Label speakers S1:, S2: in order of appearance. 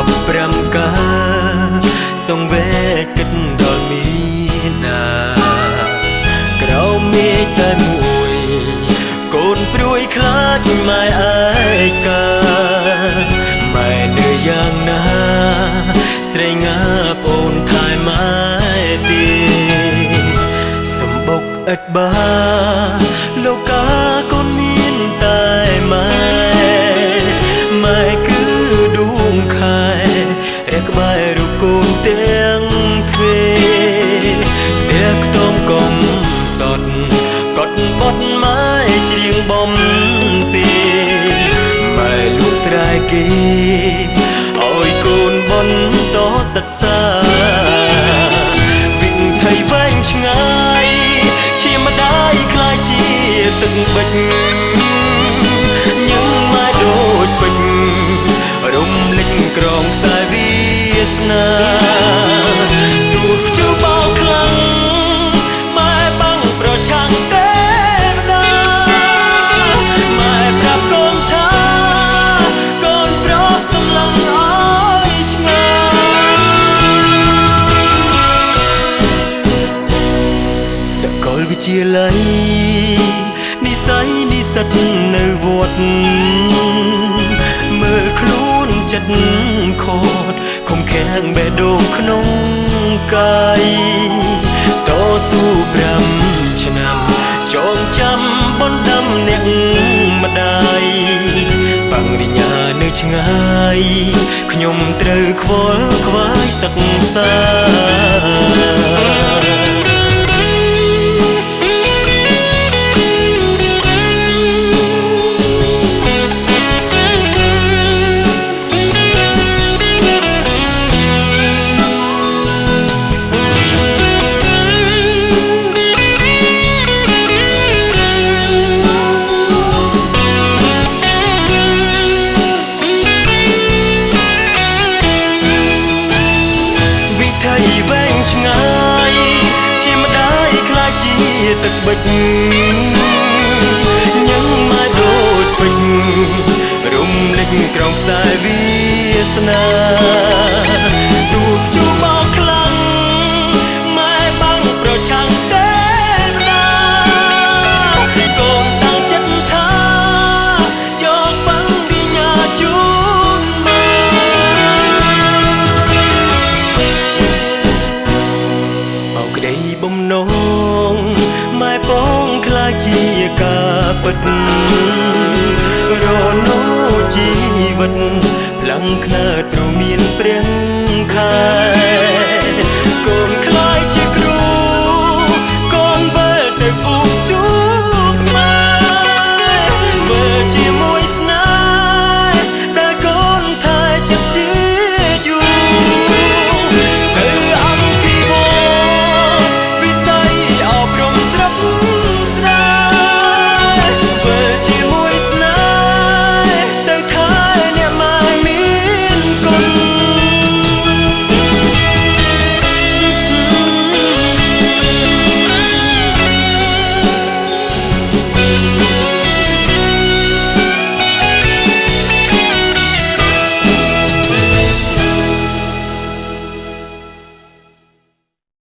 S1: 15កាសងវេគិតដល់មានណាក្រោមមេឃតែមួយកូនព្រួយខ្លាចម៉ែឯកាម៉ែនៅយ៉ាងណាស្រែងងាប្អូនថែម៉ែទីសំបុកឥតបាលោកកាកូនមានតែម៉ែម៉ែគឺដួងខែរះក្បែររូបកូនទាំងទ្វេផ្ទះខ្ទមកំសត់កត់បត់ម៉ែច្រៀងបំពីម៉ែលក់ស្រែគេឲ្យកូនបន្តសិក្សាវិថីវែងឆ្ងាយឈាមម្ដាយខ្លាយជាទឹកបិចញឹងម៉ែដូចពេញរំលេចក្រងខ្សែវាសនាទោះជូបោកខ្លាំងម៉ែបាំងប្រឆាំងទេវតាម៉ែប្រាប់កូនថាកូនប្រុសសម្លឹងឲ្យឆ្ងាយសាកលវិទ្យាល័យនិស្ស័យនិស្សិតនៅវត្តមើលខ្លួនចិត្តខត់ខំខាំងបេះដូងក្នុងកាយតស៊ូ5ឆ្នាំចងចាំបណ្ដាំអ្នកម្ដាយបង្រិញ្ញានៅឆ្ងាយខ្ញុំត្រូវខ្វល់ខ្វាយសិក្សាឆ្ងាយជាម្ដាយខ្លាចជាទឹកបិចញឹងម៉ែដូចពេញរំលេចក្រងខ្សែវាសនាទោះព្យុះបោកខ្លាំងម៉ែបាំងប្រឆាំងទេវតាកូនតាំងចិត្តថាយកបង្រិញ្ញាជូនក្តីបំណងម៉ែពងខ្លាចជាការពិតរនោជីវិតផ្លាំងខ្នើត